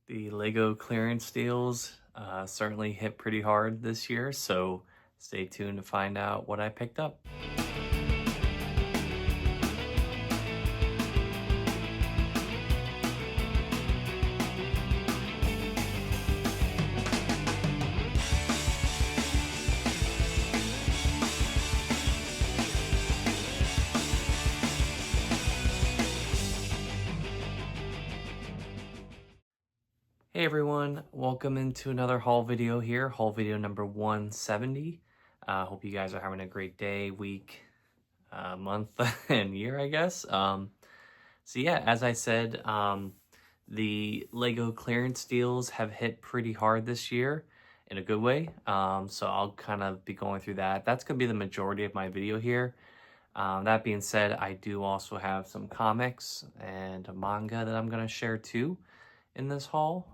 The Lego clearance deals certainly hit pretty hard this year, so stay tuned to find out what I picked up. Hey everyone, welcome into another haul video here, haul video number 170. Hope you guys are having a great day, week, month, and year, I guess. So yeah, as I said, the Lego clearance deals have hit pretty hard this year in a good way. So I'll kind of be going through that. That's going to be the majority of my video here. That being said, I do also have some comics and a manga that I'm going to share too in this haul,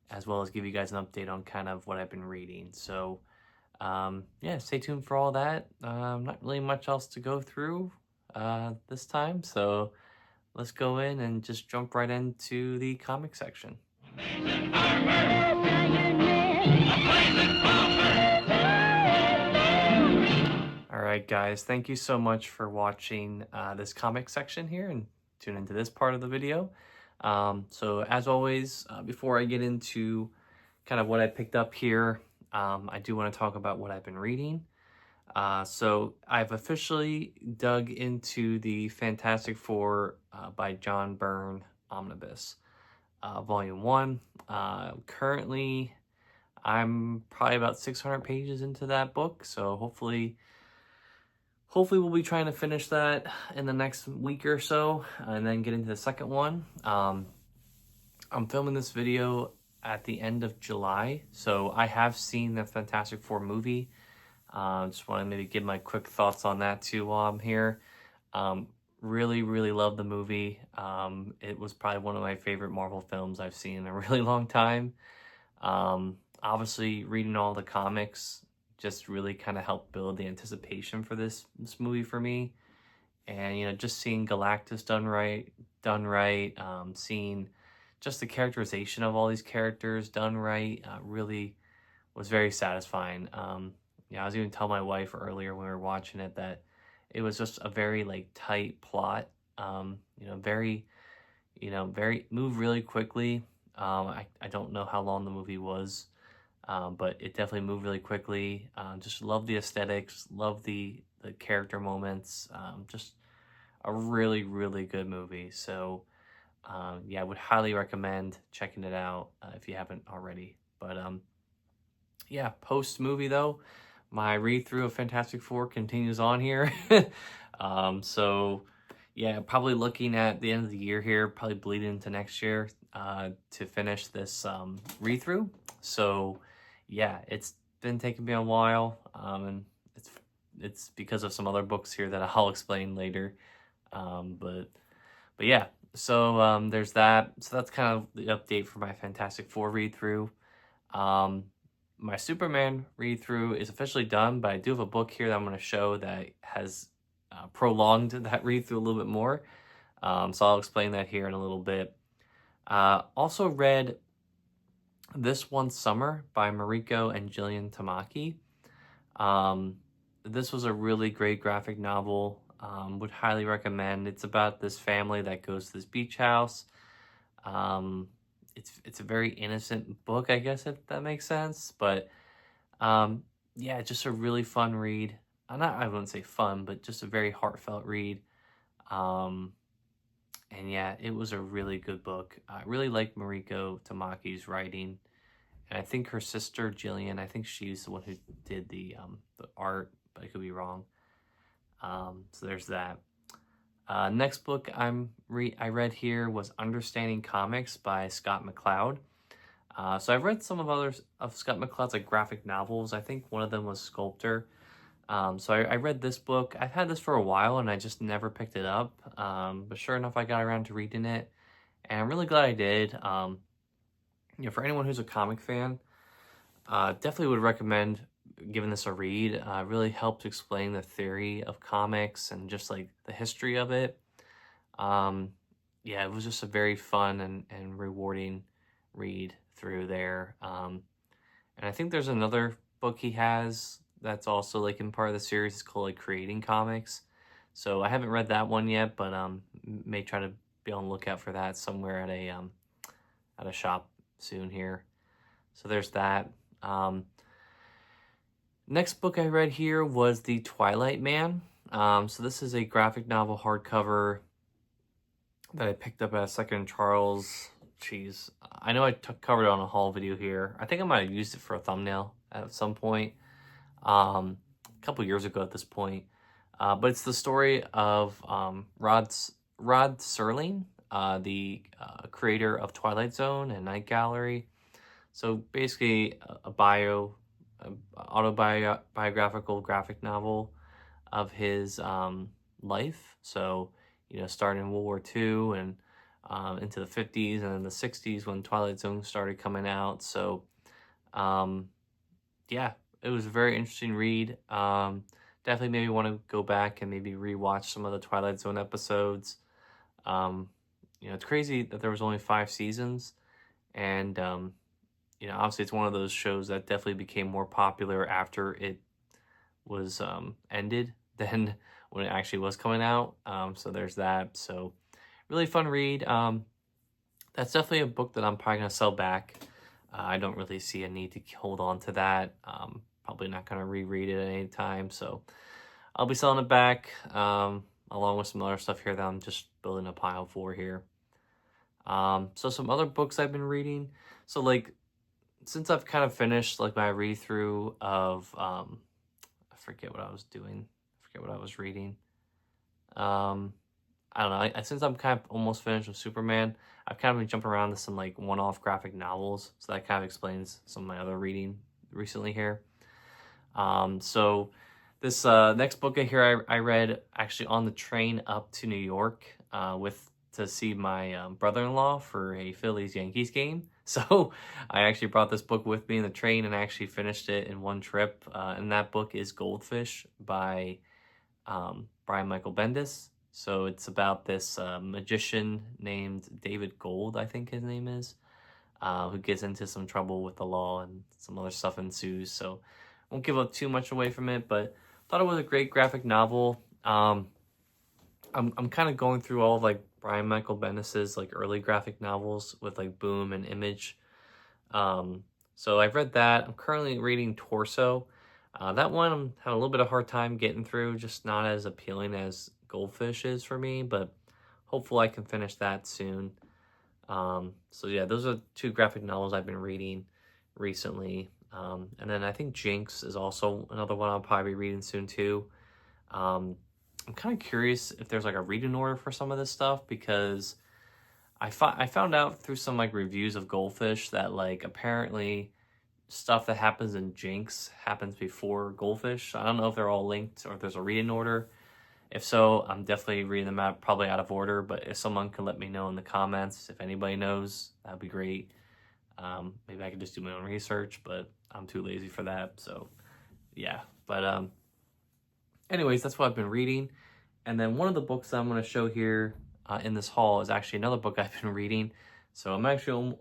as well as give you guys an update on kind of what I've been reading. So yeah, stay tuned for all that. Not really much else to go through this time, so let's go in and just jump right into the comic section. Alright guys, thank you so much for watching this comic section here and tune into this part of the video. So as always, before I get into kind of what I picked up here, I do want to talk about what I've been reading. So I've officially dug into the Fantastic Four by John Byrne Omnibus, Volume 1. Currently, I'm probably about 600 pages into that book, so hopefully we'll be trying to finish that in the next week or so and then get into the second one. I'm filming this video at the end of July, so I have seen the Fantastic Four movie. Just want to maybe give my quick thoughts on that too while I'm here. Really love the movie. It was probably one of my favorite Marvel films I've seen in a really long time. Obviously, reading all the comics just really kind of helped build the anticipation for this movie for me. And, you know, just seeing Galactus done right, seeing just the characterization of all these characters done right, really was very satisfying. Yeah, I was even telling my wife earlier when we were watching it that it was just a very like tight plot. Very, very move really quickly. I don't know how long the movie was, but it definitely moved really quickly. Just love the aesthetics, love the character moments. Just a really good movie. So yeah, I would highly recommend checking it out if you haven't already. But yeah, post movie though, my read through of Fantastic Four continues on here. So yeah, probably looking at the end of the year here, probably bleeding into next year to finish this read through. So yeah, it's been taking me a while, and it's because of some other books here that I'll explain later. But yeah, so there's that. So that's kind of the update for my Fantastic Four read through. My Superman read through is officially done, but I do have a book here that I'm going to show that has prolonged that read through a little bit more. So I'll explain that here in a little bit. Also read This One Summer by Mariko and Jillian Tamaki. This was a really great graphic novel. Would highly recommend. It's about this family that goes to this beach house. It's a very innocent book, I guess, if that makes sense. But yeah, just a really fun read. I wouldn't say fun, but just a very heartfelt read. And yeah, it was a really good book. I really like Mariko Tamaki's writing. And I think her sister, Jillian, I think she's the one who did the art, but I could be wrong. So there's that. Next book I read here was Understanding Comics by Scott McCloud. So I've read some of others of Scott McCloud's like graphic novels. I think one of them was Sculptor. So I read this book. I've had this for a while and I just never picked it up. But sure enough, I got around to reading it, and I'm really glad I did. For anyone who's a comic fan, definitely would recommend giving this a read. Really helped explain the theory of comics and just like the history of it. yeah, it was just a very fun and rewarding read through there. And I think there's another book he has that's also like in part of the series. It's called like Creating Comics. So I haven't read that one yet, but may try to be on the lookout for that somewhere at a shop soon here. So there's that. Next book I read here was The Twilight Man. So this is a graphic novel hardcover that I picked up at Second Charles. Jeez, I know I covered it on a haul video here. I think I might have used it for a thumbnail at some point, a couple years ago at this point. But it's the story of Rod Serling, the creator of Twilight Zone and Night Gallery. So basically, autobiographical graphic novel of his life. So, starting in World War II and into the 50s and then the 60s when Twilight Zone started coming out. So, yeah, it was a very interesting read. Definitely maybe want to go back and maybe rewatch some of the Twilight Zone episodes. It's crazy that there was only 5 seasons, and obviously it's one of those shows that definitely became more popular after it was ended than when it actually was coming out. So there's that. So really fun read. That's definitely a book that I'm probably gonna sell back. I don't really see a need to hold on to that. Probably not gonna reread it at any time. So I'll be selling it back, along with some other stuff here that I'm just building a pile for here. So some other books I've been reading. So like, since I've kind of finished like my read through of, I forget what I was doing. I forget what I was reading. I don't know. Since I'm kind of almost finished with Superman, I've kind of been jumping around to some like one-off graphic novels. So that kind of explains some of my other reading recently here. So this next book here I read actually on the train up to New York to see my brother-in-law for a Phillies-Yankees game. So I actually brought this book with me in the train and actually finished it in one trip. And that book is Goldfish by Brian Michael Bendis. So it's about this magician named David Gold, I think his name is, who gets into some trouble with the law and some other stuff ensues. So won't give up too much away from it, but thought it was a great graphic novel. I'm kind of going through all of like Brian Michael Bendis's like early graphic novels with like Boom and Image. So I've read that. I'm currently reading Torso. That one I'm having a little bit of hard time getting through, just not as appealing as Goldfish is for me, but hopefully I can finish that soon. So yeah, those are 2 graphic novels I've been reading recently. And then I think Jinx is also another one I'll probably be reading soon too. I'm kind of curious if there's like a reading order for some of this stuff, because I found out through some like reviews of Goldfish that like apparently stuff that happens in Jinx happens before Goldfish. I don't know if they're all linked or if there's a reading order. If so, I'm definitely reading them out probably out of order, but if someone can let me know in the comments, if anybody knows, that'd be great. Maybe I could just do my own research, but I'm too lazy for that. So yeah, but anyways, that's what I've been reading. And then one of the books that I'm going to show here in this haul is actually another book I've been reading. So I'm actually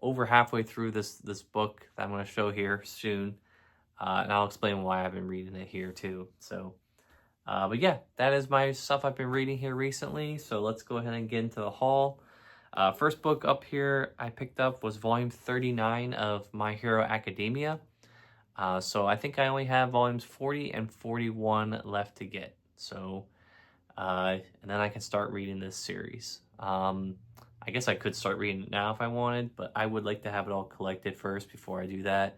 over halfway through this book that I'm going to show here soon. And I'll explain why I've been reading it here too. So, but yeah, that is my stuff I've been reading here recently. So let's go ahead and get into the haul. First book up here I picked up was volume 39 of My Hero Academia. So I think I only have volumes 40 and 41 left to get. So, and then I can start reading this series. I guess I could start reading it now if I wanted, but I would like to have it all collected first before I do that.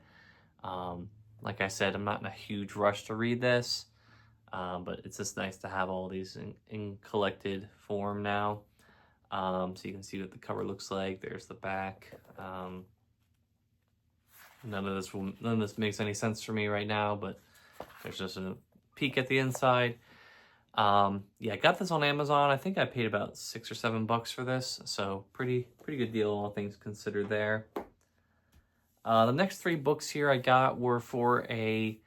Like I said, I'm not in a huge rush to read this, but it's just nice to have all these in collected form now. So you can see what the cover looks like. There's the back. None of this makes any sense for me right now, but there's just a peek at the inside. Yeah, I got this on Amazon. I think I paid about $6 or $7 for this, so pretty good deal, all things considered there. The next 3 books here I got were for a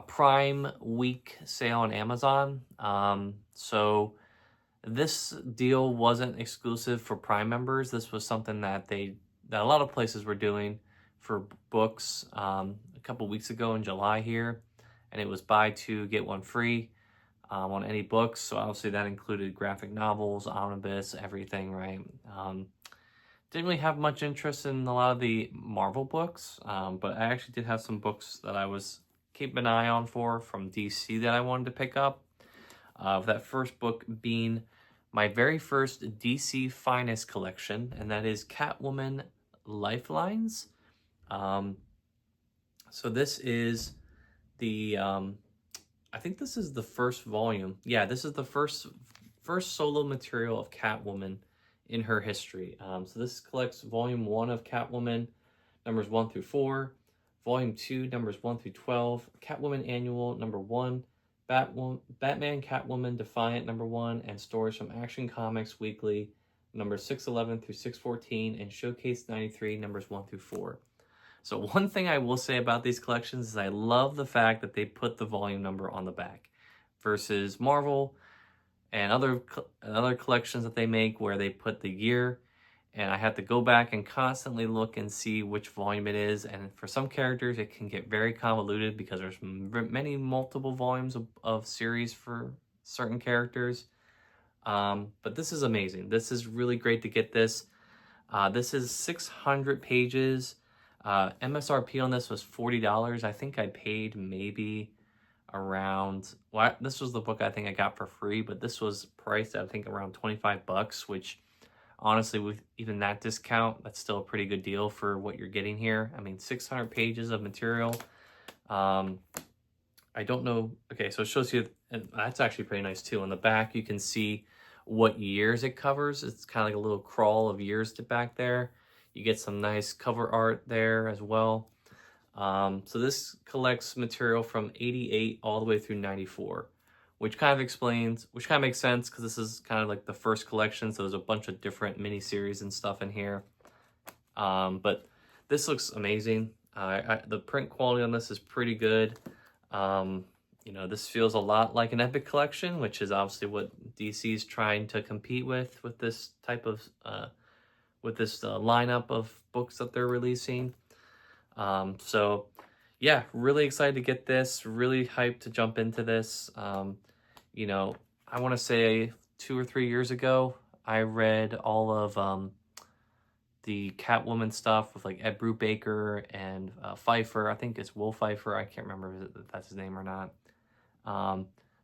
Prime Week sale on Amazon. So This deal wasn't exclusive for Prime members. This was something that that a lot of places were doing for books a couple weeks ago in July here, and it was buy two get one free on any books. So obviously that included graphic novels, omnibus, everything, right? Didn't really have much interest in a lot of the Marvel books, but I actually did have some books that I was keeping an eye on from DC that I wanted to pick up. That first book being my very first DC Finest collection, and that is Catwoman Lifelines. So this is the, I think this is the first volume. Yeah, this is the first solo material of Catwoman in her history. So this collects volume 1 of Catwoman, numbers 1 through 4, volume 2, numbers 1 through 12, Catwoman Annual, number 1, Batman Catwoman Defiant, number 1, and stories from Action Comics Weekly, numbers 611 through 614, and Showcase 93, numbers 1 through 4. So one thing I will say about these collections is I love the fact that they put the volume number on the back versus Marvel and other collections that they make where they put the year, and I have to go back and constantly look and see which volume it is. And for some characters, it can get very convoluted because there's many multiple volumes of series for certain characters. But this is amazing. This is really great to get this. This is 600 pages. MSRP on this was $40. I think I paid maybe around, well, this was the book I think I got for free, but this was priced at I think around $25, which honestly with even that discount, that's still a pretty good deal for what you're getting here. I mean, 600 pages of material. I don't know. Okay, so it shows you, and that's actually pretty nice too. On the back, you can see what years it covers. It's kind of like a little crawl of years to back there. You get some nice cover art there as well. So this collects material from 88 all the way through 94, which kind of makes sense because this is kind of like the first collection. So there's a bunch of different miniseries and stuff in here. But this looks amazing. The print quality on this is pretty good. You know, this feels a lot like an Epic collection, which is obviously what DC is trying to compete with this type of, lineup of books that they're releasing. So yeah, really excited to get this, really hyped to jump into this. You know, I want to say 2 or 3 years ago, I read all of the Catwoman stuff with like Ed Brubaker and Pfeiffer. I think it's Will Pfeiffer. I can't remember if that's his name or not.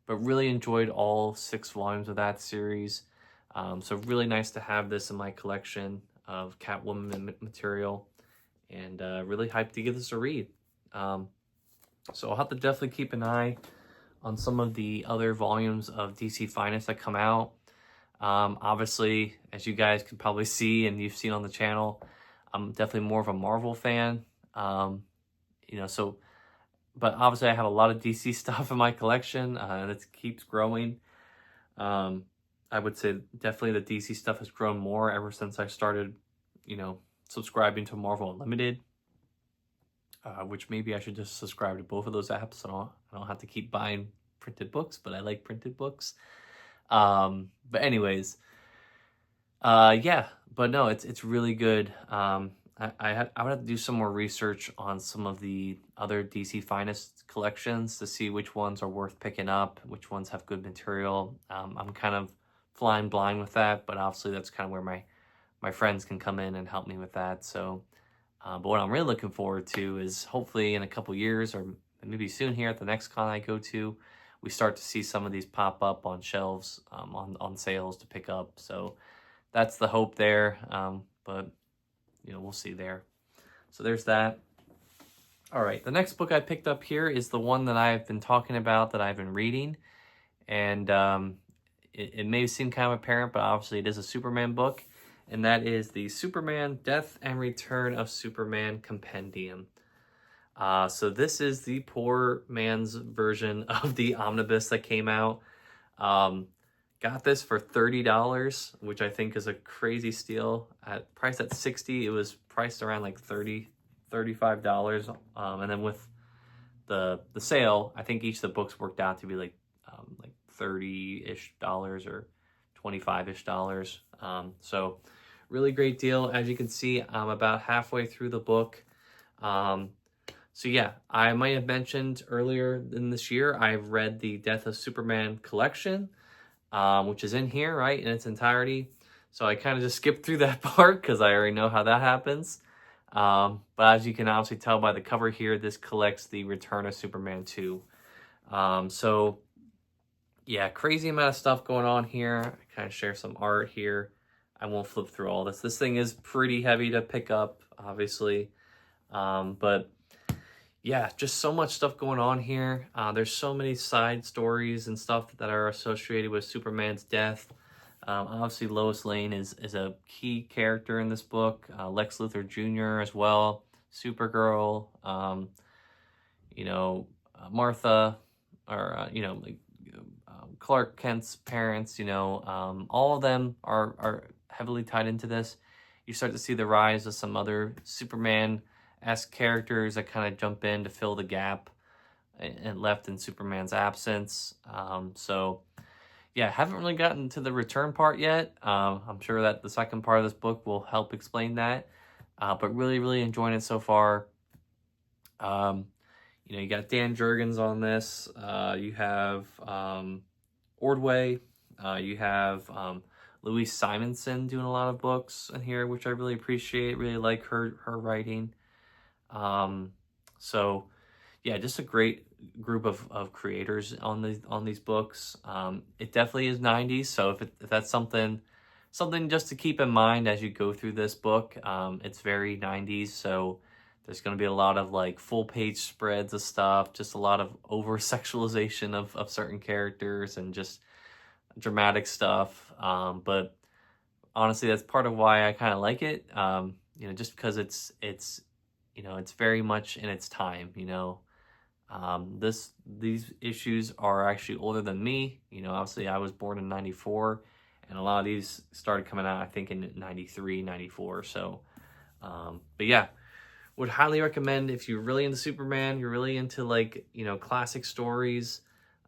But really enjoyed all 6 volumes of that series. So really nice to have this in my collection of Catwoman material, and really hyped to give this a read. So I'll have to definitely keep an eye on some of the other volumes of DC Finest that come out. Obviously, as you guys can probably see and you've seen on the channel, I'm definitely more of a Marvel fan. You know, so, but obviously I have a lot of DC stuff in my collection, and it keeps growing. I would say definitely the DC stuff has grown more ever since I started, you know, subscribing to Marvel Unlimited, which maybe I should just subscribe to both of those apps so I don't have to keep buying printed books, but I like printed books. But anyways, yeah, but no, it's really good. I would have to do some more research on some of the other DC Finest collections to see which ones are worth picking up, which ones have good material. I'm kind of flying blind with that, but obviously that's kind of where my friends can come in and help me with that. So, but what I'm really looking forward to is hopefully in a couple years or maybe soon here at the next con I go to, we start to see some of these pop up on shelves, on sales to pick up. So that's the hope there. But you know, we'll see there. So there's that. All right, the next book I picked up here is the one that I've been talking about that I've been reading. And it may seem kind of apparent, but obviously it is a Superman book. And that is the Superman Death and Return of Superman Compendium. So this is the poor man's version of the omnibus that came out. Got this for $30, which I think is a crazy steal. Priced at $60, it was priced around like $30, $35. And then with the sale, I think each of the books worked out to be like $30-ish or $25-ish. So really great deal. As you can see, I'm about halfway through the book. So yeah, I might have mentioned earlier in this year, I've read the Death of Superman collection, which is in here, right, in its entirety. So I kind of just skipped through that part because I already know how that happens. But as you can obviously tell by the cover here, this collects the Return of Superman 2. So yeah, crazy amount of stuff going on here. I kind of share some art here. I won't flip through all this. This thing is pretty heavy to pick up, obviously. But yeah, just so much stuff going on here. There's so many side stories and stuff that are associated with Superman's death. Obviously, Lois Lane is a key character in this book. Lex Luthor Jr. as well. Supergirl. Martha, or Clark Kent's parents. All of them are heavily tied into this. You start to see the rise of some other Superman-esque characters that kind of jump in to fill the gap and left in Superman's absence. So yeah, haven't really gotten to the return part yet. I'm sure that the second part of this book will help explain that. But really, really enjoying it so far. You got Dan Jurgens on this. You have Ordway. You have Louise Simonson doing a lot of books in here, which I really appreciate. Really like her writing. So yeah, just a great group of creators on these books. It definitely is 90s, so if that's something just to keep in mind as you go through this book. It's very 90s, so there's going to be a lot of like full page spreads of stuff, just a lot of over sexualization of certain characters and just dramatic stuff. But honestly, that's part of why I kind of like it. Just because it's very much in its time. These issues are actually older than me. Obviously I was born in 94, and a lot of these started coming out, I think, in 93, 94. So, but yeah, would highly recommend if you're really into Superman, you're really into classic stories.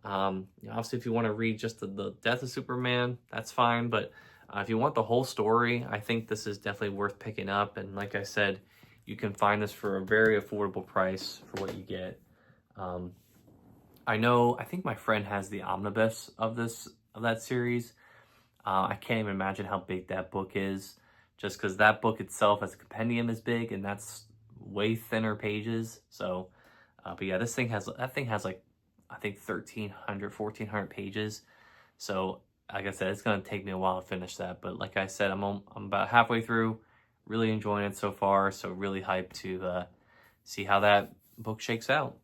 Obviously if you want to read just the Death of Superman, that's fine. But if you want the whole story, I think this is definitely worth picking up. And like I said, you can find this for a very affordable price for what you get. I think my friend has the omnibus of that series. I can't even imagine how big that book is, just because that book itself as a compendium is big, and that's way thinner pages. So, but yeah, that thing has like, I think 1,400 pages. So like I said, it's going to take me a while to finish that. But like I said, I'm about halfway through, really enjoying it so far. So really hyped to see how that book shakes out.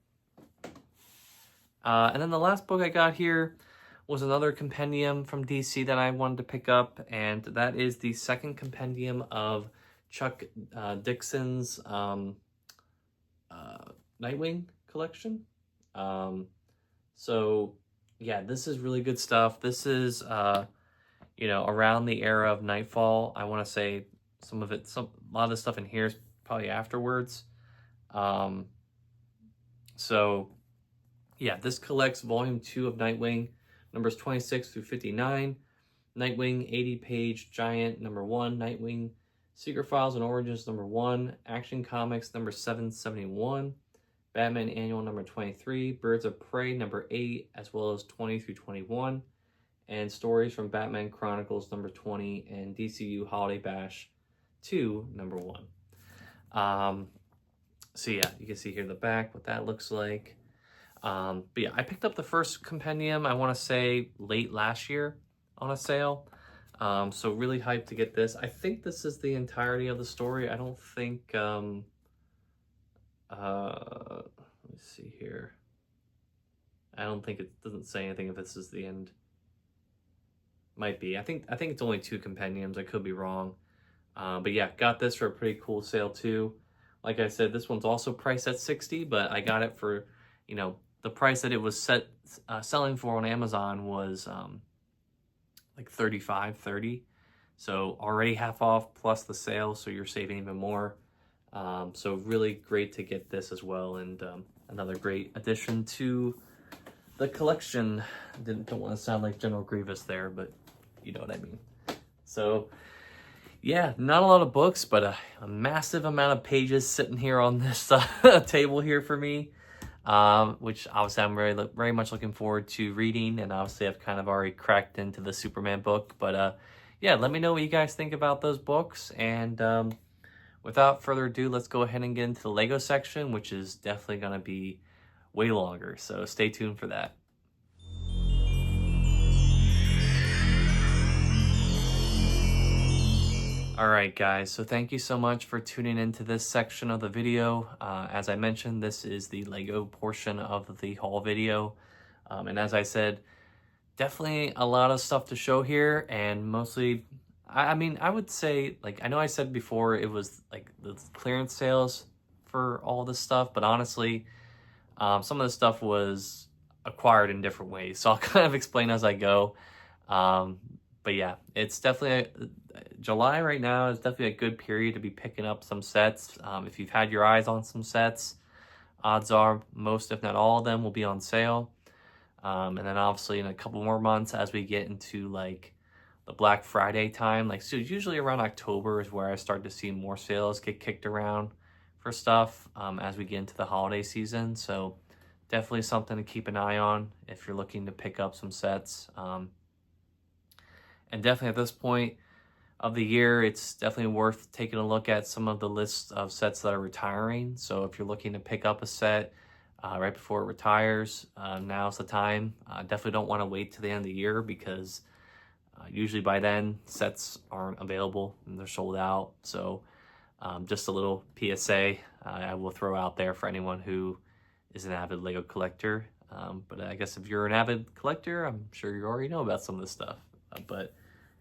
And then the last book I got here was another compendium from DC that I wanted to pick up, and that is the second compendium of Chuck Dixon's Nightwing collection. So yeah, this is really good stuff. This is around the era of Nightfall. I want to say a lot of the stuff in here is probably afterwards. So yeah, this collects volume 2 of Nightwing, numbers 26 through 59. Nightwing 80-page giant number 1, Nightwing Secret Files and Origins number 1, Action Comics number 771, Batman Annual number 23, Birds of Prey number 8, as well as 20 through 21, and stories from Batman Chronicles number 20 and DCU Holiday Bash 2 number 1. So yeah, you can see here the back what that looks like. But yeah, I picked up the first compendium, I want to say late last year on a sale. So really hyped to get this. I think this is the entirety of the story. I don't think, let me see here. I don't think it doesn't say anything if this is the end. Might be. I think it's only 2 compendiums. I could be wrong. But yeah, got this for a pretty cool sale too. Like I said, this one's also priced at $60, but I got it for, the price that it was selling for on Amazon was like $35, $30. So already half off plus the sale, so you're saving even more. So really great to get this as well, and another great addition to the collection. Don't want to sound like General Grievous there, but you know what I mean. So yeah, not a lot of books, but a massive amount of pages sitting here on this table here for me, which obviously I'm very much looking forward to reading, and obviously I've kind of already cracked into the Superman book. But yeah, let me know what you guys think about those books, and without further ado, let's go ahead and get into the Lego section, which is definitely going to be way longer, so stay tuned for that. Alright guys, so thank you so much for tuning into this section of the video. As I mentioned, this is the Lego portion of the haul video. And as I said, definitely a lot of stuff to show here, and mostly, I mean, I would say, like, I know I said before it was like the clearance sales for all this stuff, but honestly, some of the stuff was acquired in different ways. So I'll kind of explain as I go. But yeah, it's definitely July right now is definitely a good period to be picking up some sets. If you've had your eyes on some sets, odds are most, if not all of them, will be on sale. And then obviously in a couple more months, as we get into like the Black Friday time, like so usually around October is where I start to see more sales get kicked around for stuff as we get into the holiday season. So definitely something to keep an eye on if you're looking to pick up some sets. And definitely at this point of the year, it's definitely worth taking a look at some of the lists of sets that are retiring. So if you're looking to pick up a set right before it retires, now's the time. Definitely don't want to wait to the end of the year, because usually by then sets aren't available and they're sold out. So just a little PSA I will throw out there for anyone who is an avid Lego collector. But I guess if you're an avid collector, I'm sure you already know about some of this stuff. But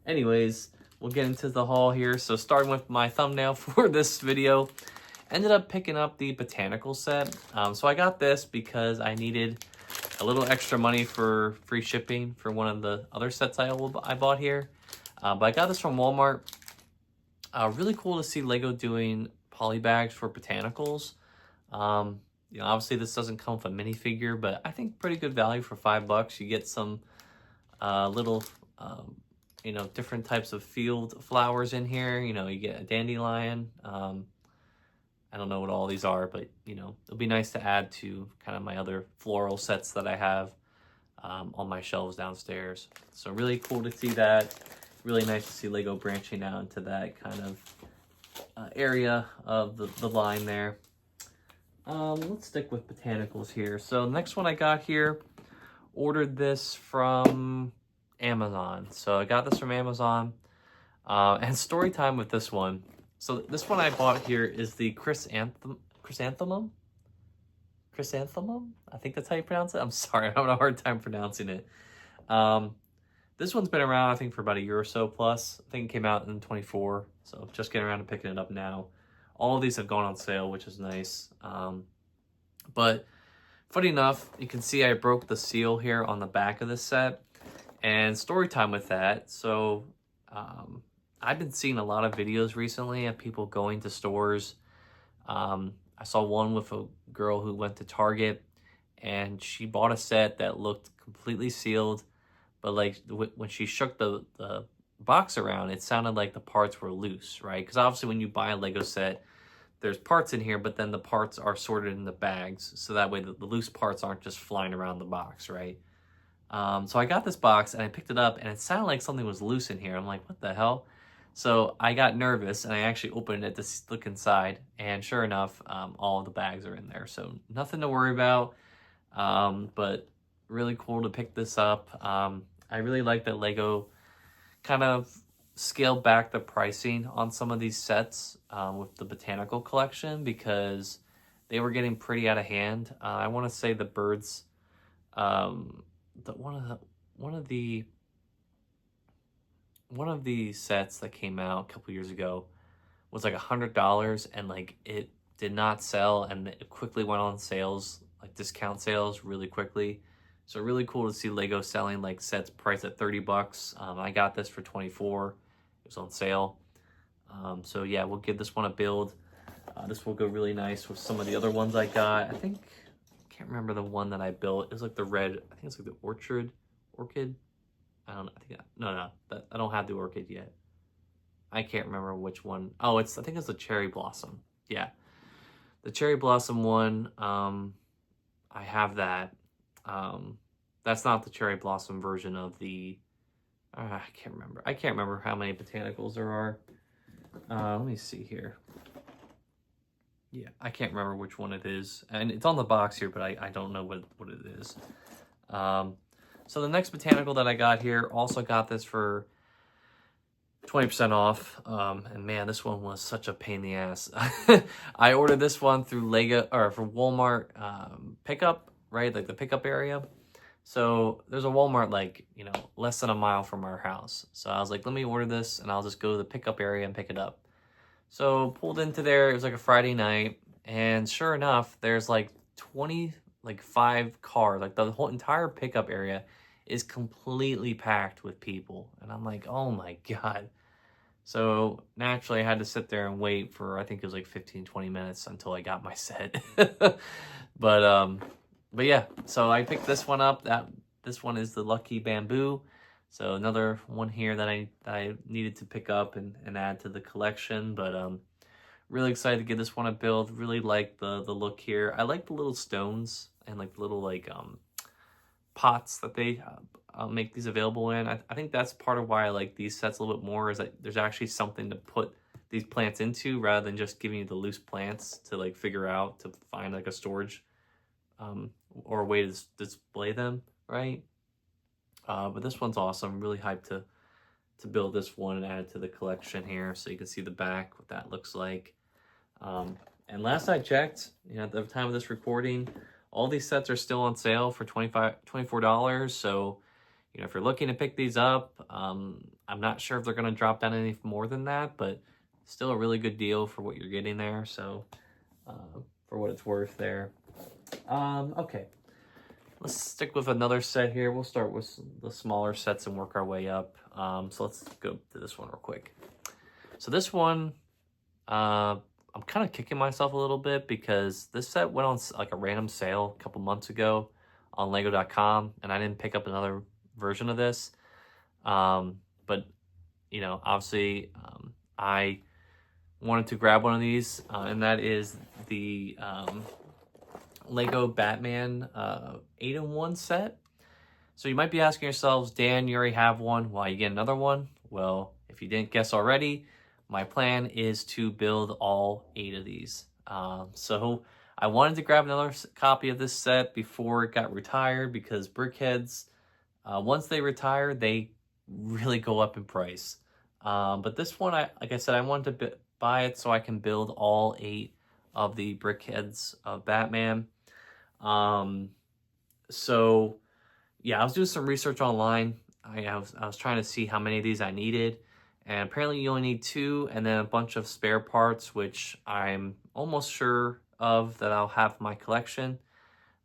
anyways, we'll get into the haul here. So starting with my thumbnail for this video, ended up picking up the Botanical set. So I got this because I needed a little extra money for free shipping for one of the other sets I bought here. But I got this from Walmart. Really cool to see Lego doing poly bags for Botanicals. You know, obviously this doesn't come with a minifigure, but I think pretty good value for $5. You get some little you know, different types of field flowers in here. You know, you get a dandelion. I don't know what all these are, but, you know, it'll be nice to add to kind of my other floral sets that I have on my shelves downstairs. So really cool to see that. Really nice to see Lego branching out into that kind of area of the line there. Let's stick with Botanicals here. So the next one I got here, ordered this from Amazon. So I got this from Amazon, and story time with this one. So this one I bought here is the chrysanthemum. I think that's how you pronounce it. I'm sorry, I'm having a hard time pronouncing it. This one's been around, I think, for about a year or so plus. I think it came out in 24, so just getting around to picking it up now. All of these have gone on sale, which is nice. But funny enough, you can see I broke the seal here on the back of this set. And story time with that. So I've been seeing a lot of videos recently of people going to stores. I saw one with a girl who went to Target, and she bought a set that looked completely sealed, but like when she shook the box around, it sounded like the parts were loose, right? Because obviously when you buy a Lego set, there's parts in here, but then the parts are sorted in the bags, so that way the loose parts aren't just flying around the box, right? So I got this box and I picked it up, and it sounded like something was loose in here. I'm like, what the hell? So I got nervous and I actually opened it to look inside, and sure enough, all of the bags are in there. So nothing to worry about, but really cool to pick this up. I really like that Lego kind of scaled back the pricing on some of these sets with the Botanical collection, because they were getting pretty out of hand. I want to say the birds, one of the sets that came out a couple years ago was like $100, and like it did not sell, and it quickly went on sales, like discount sales, really quickly. So really cool to see Lego selling like sets priced at $30. I got this for 24. It was on sale. So yeah, we'll give this one a build. This will go really nice with some of the other ones I got. I can't remember the one that I built. It was like the red, I think it's like the orchid. I don't. I think no. I don't have the orchid yet. I can't remember which one. Oh, I think it's the cherry blossom. Yeah, the cherry blossom one. I have that. That's not the cherry blossom version of the. I can't remember. I can't remember how many botanicals there are. Let me see here. Yeah, I can't remember which one it is, and it's on the box here, but I don't know what it is. So the next botanical that I got here, also got this for 20% off. And man, this one was such a pain in the ass. I ordered this one through Lego or for Walmart pickup, right? Like the pickup area. So there's a Walmart like, less than a mile from our house. So I was like, let me order this and I'll just go to the pickup area and pick it up. So pulled into there, it was like a Friday night, and sure enough, there's like 5 cars, like the whole entire pickup area is completely packed with people. And I'm like, oh my God. So naturally I had to sit there and wait for, I think it was like 15-20 minutes until I got my set. But yeah, so I picked this one up. This one is the Lucky Bamboo. So another one here that I needed to pick up and add to the collection. But really excited to get this one a build. Really like the look here. I like the little stones and like the little like pots that they make these available in. I think that's part of why I like these sets a little bit more, is that there's actually something to put these plants into rather than just giving you the loose plants to like figure out to find like a storage or a way to display them, right? But this one's awesome. Really hyped to build this one and add it to the collection here, so you can see the back, what that looks like. And last I checked, at the time of this recording, all these sets are still on sale for $24. So, if you're looking to pick these up, I'm not sure if they're going to drop down any more than that, but still a really good deal for what you're getting there. So, for what it's worth there. Okay. Let's stick with another set here. We'll start with the smaller sets and work our way up. So let's go to this one real quick. So this one, I'm kind of kicking myself a little bit because this set went on like a random sale a couple months ago on Lego.com, and I didn't pick up another version of this. But obviously, I wanted to grab one of these, and that is the Lego Batman 8-in-1 set. So you might be asking yourselves, Dan, you already have one, why you get another one? Well, if you didn't guess already, my plan is to build all 8 of these. So I wanted to grab another copy of this set before it got retired, because BrickHeadz, once they retire, they really go up in price. But this one, like I said, I wanted to buy it so I can build all 8 of the BrickHeadz of Batman. So yeah, I was doing some research online. I was trying to see how many of these I needed, and apparently you only need 2 and then a bunch of spare parts, which I'm almost sure of that I'll have in my collection.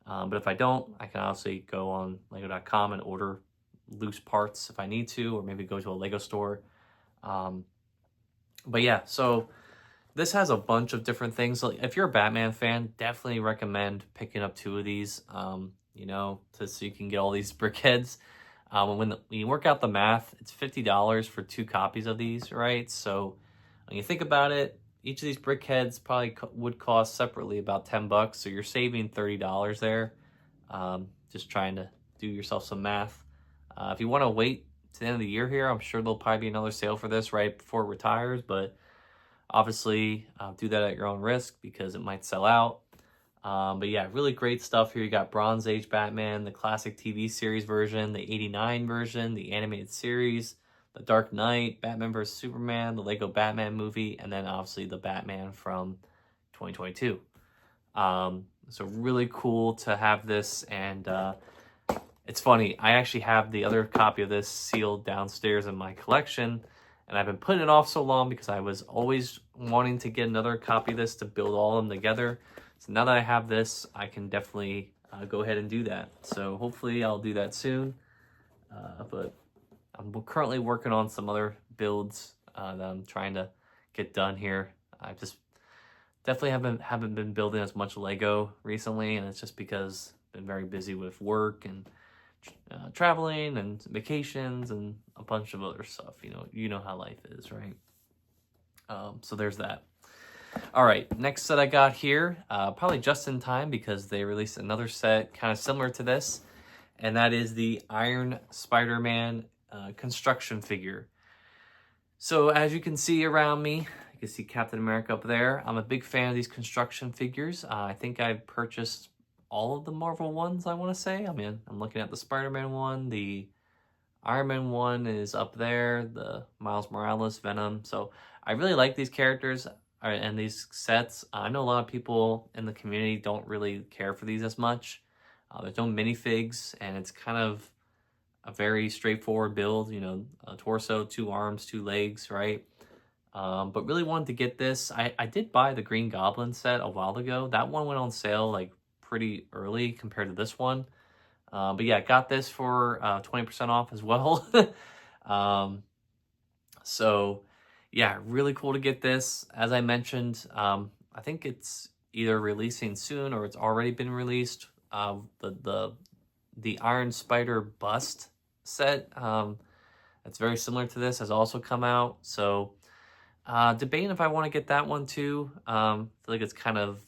But if I don't, I can obviously go on Lego.com and order loose parts if I need to, or maybe go to a Lego store. But yeah, so this has a bunch of different things. Like, if you're a Batman fan, definitely recommend picking up 2 of these, so you can get all these BrickHeadz. When you work out the math, it's $50 for 2 copies of these, right? So when you think about it, each of these BrickHeadz probably would cost separately about $10, so you're saving $30 there. Just trying to do yourself some math. If you want to wait to the end of the year here, I'm sure there'll probably be another sale for this right before it retires, but obviously do that at your own risk because it might sell out. But yeah, really great stuff here. You got Bronze Age Batman, the classic TV series version, the 89 version, the animated series, the Dark Knight, Batman vs. Superman, the Lego Batman movie, and then obviously the Batman from 2022. So really cool to have this, and it's funny, I actually have the other copy of this sealed downstairs in my collection, and I've been putting it off so long because I was always wanting to get another copy of this to build all of them together. So now that I have this, I can definitely go ahead and do that. So hopefully I'll do that soon. But I'm currently working on some other builds that I'm trying to get done here. I just definitely haven't been building as much Lego recently, and it's just because I've been very busy with work and traveling and vacations and a bunch of other stuff. You know how life is, right? So there's that. All right, next set I got here, probably just in time because they released another set kind of similar to this, and that is the Iron Spider-Man construction figure. So as you can see around me, you can see Captain America up there. I'm a big fan of these construction figures. I think I've purchased all of the Marvel ones, I want to say. I mean, I'm looking at the Spider-Man one, the Iron Man one is up there, the Miles Morales, Venom. So I really like these characters and these sets. I know a lot of people in the community don't really care for these as much. There's no minifigs, and it's kind of a very straightforward build, a torso, 2 arms, 2 legs, right? But really wanted to get this. I did buy the Green Goblin set a while ago. That one went on sale like pretty early compared to this one. But yeah, got this for 20% off as well. So yeah, really cool to get this. As I mentioned, I think it's either releasing soon or it's already been released. The Iron Spider bust set that's very similar to this has also come out. So debating if I want to get that one too. I feel like it's kind of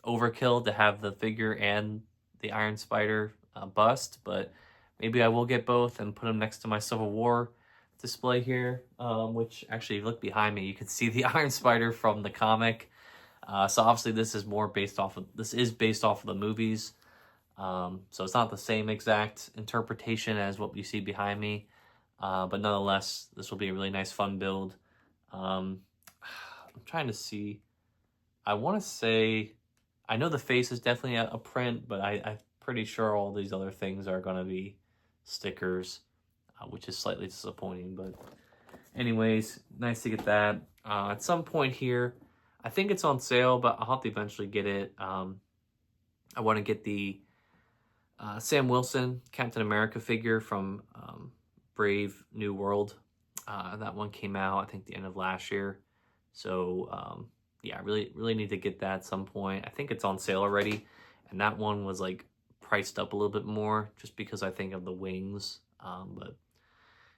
overkill to have the figure and the Iron Spider bust, but maybe I will get both and put them next to my Civil War display here, which actually, if you look behind me, you can see the Iron Spider from the comic. So obviously this is based off of the movies. So it's not the same exact interpretation as what you see behind me. But nonetheless, this will be a really nice, fun build. I'm trying to see. I want to say, I know the face is definitely a print, but I'm pretty sure all these other things are going to be stickers, which is slightly disappointing. But anyways, nice to get that. At some point here, I think it's on sale, but I'll have to eventually get it. I want to get the Sam Wilson Captain America figure from Brave New World. That one came out, I think, the end of last year. So yeah, I really need to get that at some point. I think it's on sale already, and that one was like priced up a little bit more just because I think of the wings. But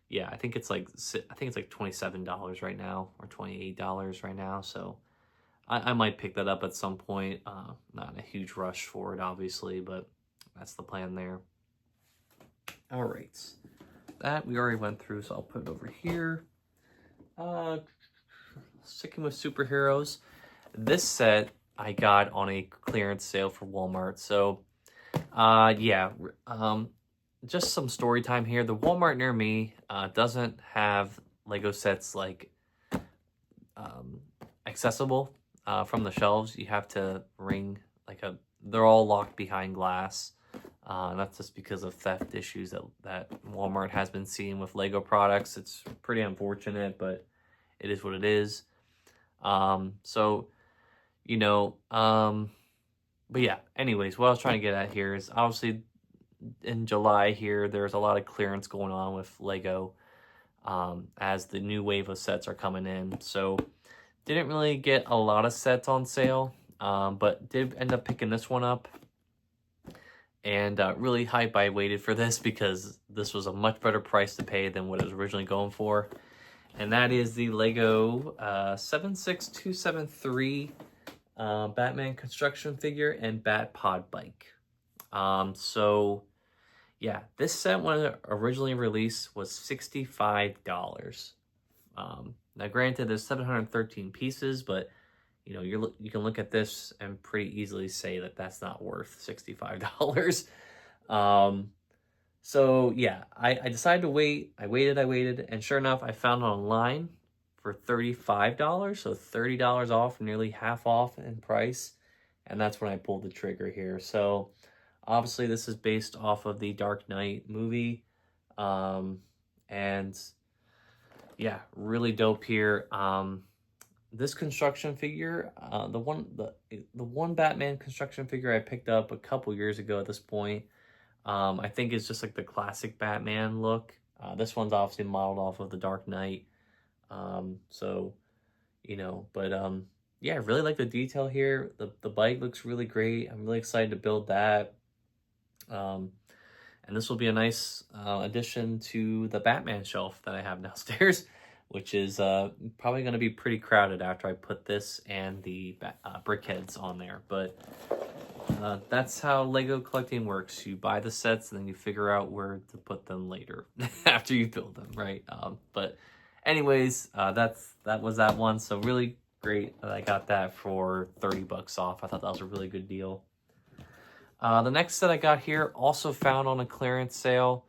yeah, I think it's like $27 right now or $28 right now. So I might pick that up at some point. Not in a huge rush for it, obviously, but that's the plan there. All right, that we already went through, so I'll put it over here. Sticking with superheroes, this set I got on a clearance sale for Walmart. So yeah, just some story time here. The Walmart near me doesn't have Lego sets like accessible from the shelves. You have to ring they're all locked behind glass. And that's just because of theft issues that Walmart has been seeing with Lego products. It's pretty unfortunate, but it is what it is. So, but yeah, anyways, what I was trying to get at here is obviously in July here, there's a lot of clearance going on with Lego as the new wave of sets are coming in. So didn't really get a lot of sets on sale, but did end up picking this one up. And really hype I waited for this because this was a much better price to pay than what it was originally going for. And that is the Lego 76273 Batman construction figure and Bat Pod bike. So yeah, this set when it originally released was $65. Now granted, there's 713 pieces, but you can look at this and pretty easily say that that's not worth $65. So yeah, I decided to wait. I waited, and sure enough, I found it online for $35, so $30 off, nearly half off in price, and that's when I pulled the trigger here. So obviously, this is based off of the Dark Knight movie, and yeah, really dope here. This construction figure, the one Batman construction figure I picked up a couple years ago at this point, I think it's just like the classic Batman look. This one's obviously modeled off of the Dark Knight. So, but yeah, I really like the detail here. The bike looks really great. I'm really excited to build that. And this will be a nice addition to the Batman shelf that I have downstairs, which is probably going to be pretty crowded after I put this and the BrickHeadz on there. But that's how Lego collecting works. You buy the sets and then you figure out where to put them later after you build them, right? But anyways, that was that one. So really great that I got that for 30 bucks off. I thought that was a really good deal. The next set I got here also found on a clearance sale.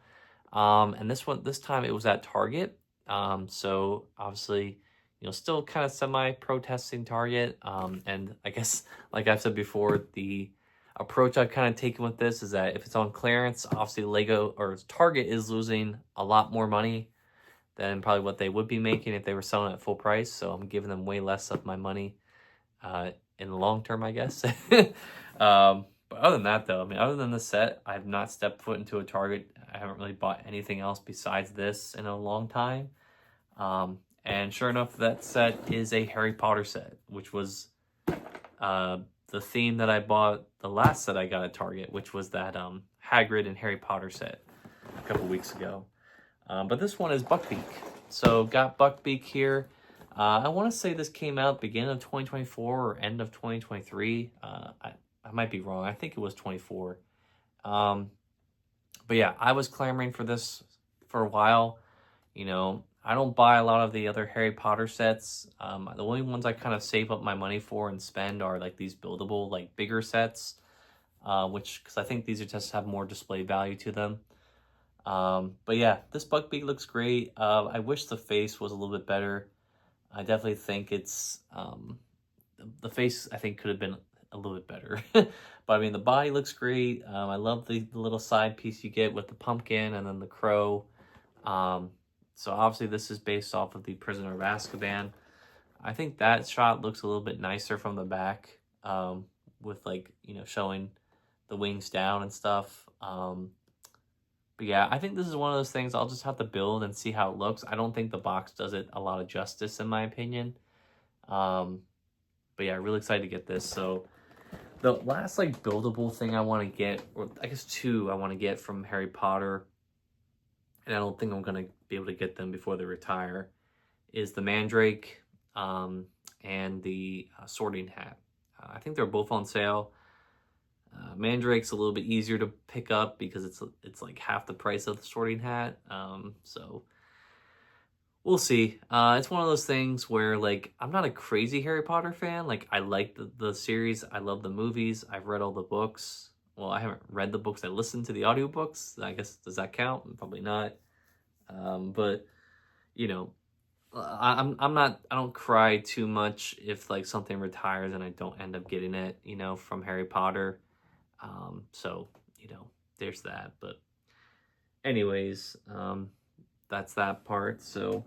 And this time it was at Target. So obviously, still kind of semi-protesting Target. And I guess, like I've said before, the approach I've kind of taken with this is that if it's on clearance, obviously Lego or Target is losing a lot more money than probably what they would be making if they were selling at full price. So I'm giving them way less of my money in the long term, I guess. But other than that, though, I mean, other than the set, I have not stepped foot into a Target. I haven't really bought anything else besides this in a long time. And sure enough, that set is a Harry Potter set, which was the theme that I bought the last set I got at Target, which was that Hagrid and Harry Potter set a couple weeks ago. But this one is Buckbeak. So got Buckbeak here. I want to say this came out beginning of 2024 or end of 2023. I might be wrong. I think it was 24. But yeah, I was clamoring for this for a while. I don't buy a lot of the other Harry Potter sets. The only ones I kind of save up my money for and spend are like these buildable, like bigger sets, because I think these are just have more display value to them. But yeah, this Buckbeak looks great. I wish the face was a little bit better. I definitely think it's the face I think could have been a little bit better. But I mean, the body looks great. I love the little side piece you get with the pumpkin and then the crow. So obviously this is based off of the Prisoner of Azkaban. I think that shot looks a little bit nicer from the back, with like, showing the wings down and stuff. But yeah, I think this is one of those things I'll just have to build and see how it looks. I don't think the box does it a lot of justice in my opinion. But yeah, really excited to get this. So the last like buildable thing I want to get, or I guess two I want to get from Harry Potter, and I don't think I'm going to be able to get them before they retire, is the Mandrake and the Sorting Hat. I think they're both on sale. Mandrake's a little bit easier to pick up because it's like half the price of the Sorting Hat. So we'll see. It's one of those things where like I'm not a crazy Harry Potter fan. Like I like the series. I love the movies. I've read all the books. Well, I haven't read the books. I listened to the audiobooks. I guess, does that count? Probably not. But I don't cry too much if like something retires and I don't end up getting it, from Harry Potter. So, there's that. But anyways, that's that part. So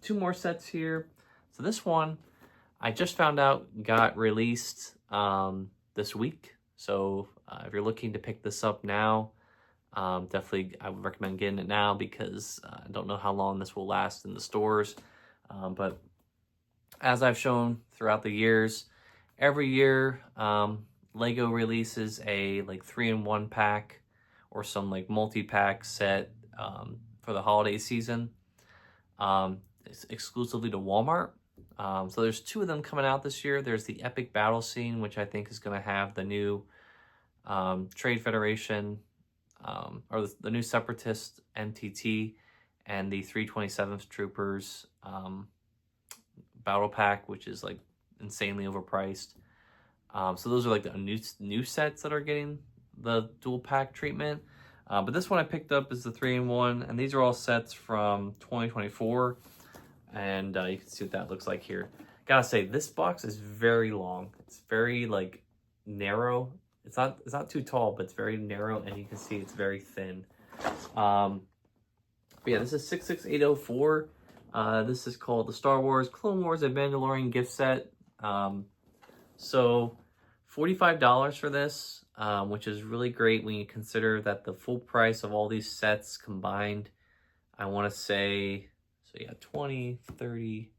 two more sets here. So this one I just found out got released this week. So if you're looking to pick this up now, definitely I would recommend getting it now because I don't know how long this will last in the stores. But as I've shown throughout the years, every year Lego releases a like 3-in-1 pack or some like multi-pack set for the holiday season. It's exclusively to Walmart. So there's two of them coming out this year. There's the Epic Battle Scene, which I think is going to have the new Trade Federation or the new Separatist MTT and the 327th Troopers battle pack, which is like insanely overpriced. So those are like the new sets that are getting the dual pack treatment. But this one I picked up is the 3-in-1, and these are all sets from 2024. And you can see what that looks like here. Gotta say, this box is very long. It's very like narrow. It's not too tall, but it's very narrow, and you can see it's very thin. But yeah, this is 66804. This is called the Star Wars, Clone Wars, and Mandalorian gift set. So $45 for this, which is really great when you consider that the full price of all these sets combined, I want to say, so yeah, 20, 30,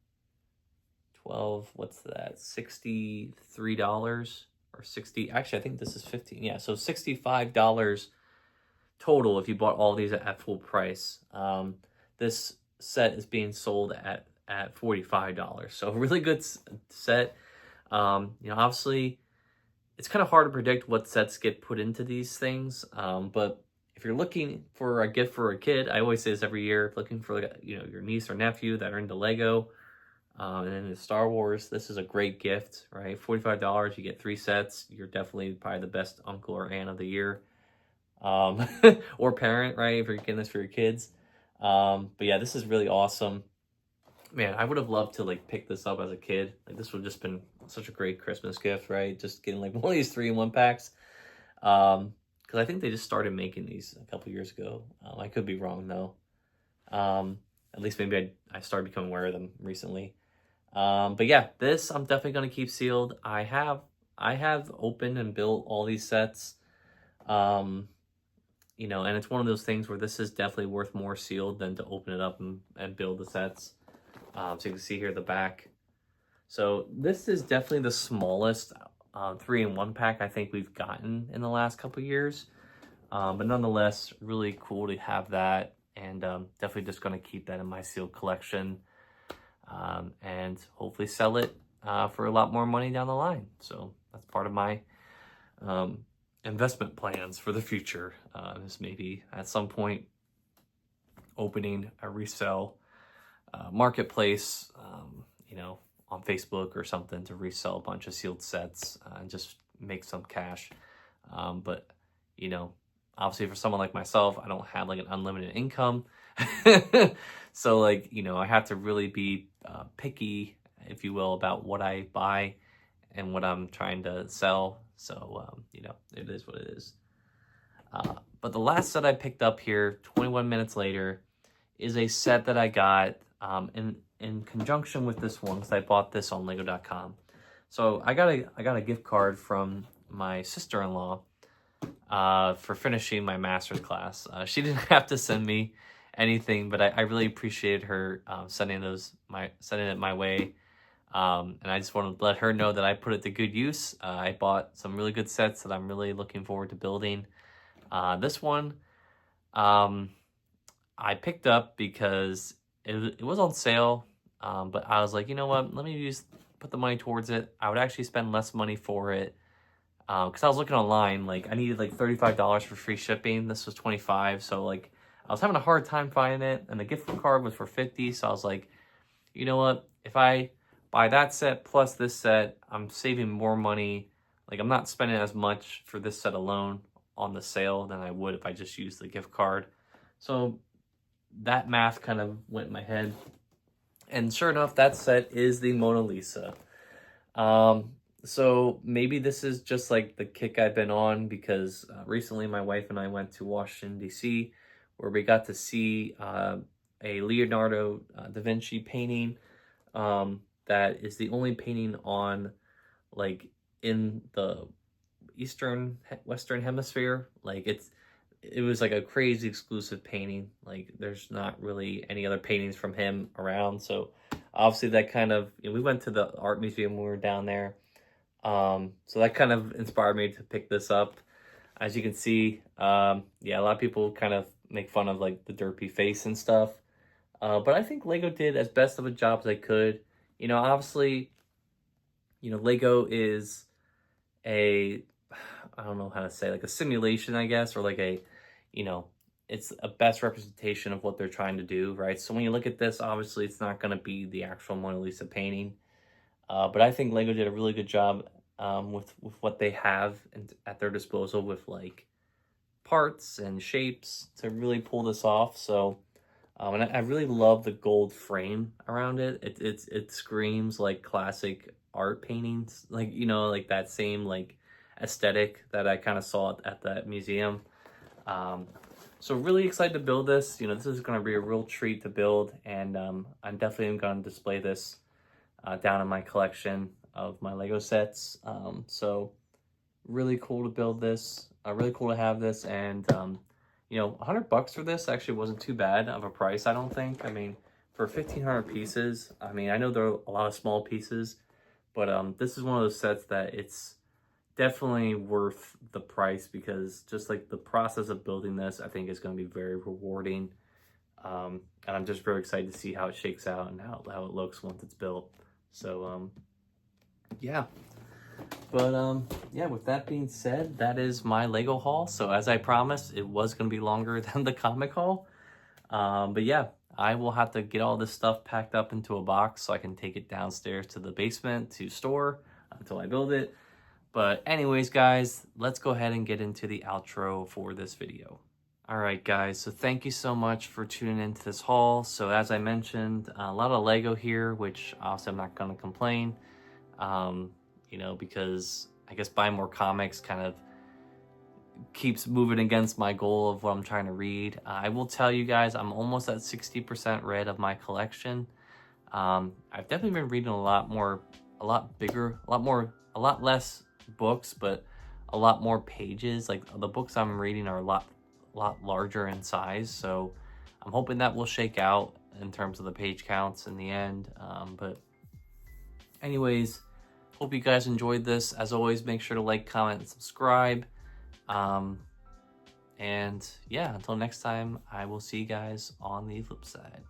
12, what's that? $63 or 60. Actually, I think this is 15. Yeah, so $65 total, if you bought all these at full price, this set is being sold at $45. So really good set. Obviously, it's kind of hard to predict what sets get put into these things. But if you're looking for a gift for a kid, I always say this every year, looking for your niece or nephew that are into Lego and into Star Wars, this is a great gift, right? $45, you get 3 sets. You're definitely probably the best uncle or aunt of the year, or parent, right? If you're getting this for your kids. But yeah, this is really awesome. Man, I would have loved to pick this up as a kid. This would have just been such a great Christmas gift, right? Just getting one of these 3-in-1 packs. Because I think they just started making these a couple years ago. I could be wrong though. At least maybe I started becoming aware of them recently. But yeah, this I'm definitely gonna keep sealed. I have opened and built all these sets. And it's one of those things where this is definitely worth more sealed than to open it up and build the sets. So you can see here the back. So this is definitely the smallest 3-in-1 pack I think we've gotten in the last couple years. But nonetheless, really cool to have that, and definitely just going to keep that in my sealed collection, and hopefully sell it for a lot more money down the line. So that's part of my investment plans for the future. Is maybe at some point opening a resell marketplace, on Facebook or something, to resell a bunch of sealed sets and just make some cash. But obviously for someone like myself, I don't have an unlimited income. So I have to really be picky, if you will, about what I buy and what I'm trying to sell. So, it is what it is. But the last set I picked up here, 21 minutes later, is a set that I got in conjunction with this one, because I bought this on Lego.com. So I got a gift card from my sister-in-law for finishing my master's class. She didn't have to send me anything, but I really appreciated her sending it my way. And I just wanted to let her know that I put it to good use. I bought some really good sets that I'm really looking forward to building. This one I picked up because it was on sale, but I was like, you know what, let me put the money towards it. I would actually spend less money for it, because I was looking online, I needed $35 for free shipping. This was $25, so I was having a hard time finding it, and the gift card was for $50, so I was like, you know what, if I buy that set plus this set, I'm saving more money. I'm not spending as much for this set alone on the sale than I would if I just used the gift card. So that math kind of went in my head, and sure enough, that set is the Mona Lisa. So maybe this is just the kick I've been on, because recently my wife and I went to Washington, D.C., where we got to see a Leonardo da Vinci painting that is the only painting on in the Western hemisphere. It was a crazy exclusive painting. There's not really any other paintings from him around. So obviously that kind of, we went to the art museum when we were down there. So that kind of inspired me to pick this up. As you can see, a lot of people kind of make fun of the derpy face and stuff. But I think Lego did as best of a job as they could. Obviously, Lego is I don't know how to say, a simulation, I guess, or it's a best representation of what they're trying to do, right? So when you look at this, obviously it's not going to be the actual Mona Lisa painting. But I think Lego did a really good job with what they have at their disposal, with parts and shapes to really pull this off. So, and I really love the gold frame around it. It screams classic art paintings, that same aesthetic that I kind of saw at that museum. So really excited to build this. This is going to be a real treat to build, and I'm definitely going to display this down in my collection of my Lego sets. So really cool to build this. Really cool to have this, and $100 for this actually wasn't too bad of a price, I don't think. I mean, for 1,500 pieces, I know there are a lot of small pieces, but this is one of those sets that it's definitely worth the price, because just like the process of building this, I think is going to be very rewarding. And I'm just very excited to see how it shakes out and how it looks once it's built. So, yeah. But yeah, with that being said, that is my Lego haul. So as I promised, it was going to be longer than the comic haul. But yeah, I will have to get all this stuff packed up into a box so I can take it downstairs to the basement to store until I build it. But anyways, guys, let's go ahead and get into the outro for this video. All right, guys, so thank you so much for tuning into this haul. So as I mentioned, a lot of Lego here, which obviously I'm not going to complain, you know, because I guess buying more comics kind of keeps moving against my goal of what I'm trying to read. I will tell you guys, I'm almost at 60% read of my collection. I've definitely been reading a lot less books, but a lot more pages. Like the books I'm reading are a lot larger in size. So I'm hoping that will shake out in terms of the page counts in the end. But anyways, hope you guys enjoyed this. As always, make sure to like, comment, and subscribe. And yeah, until next time, I will see you guys on the flip side.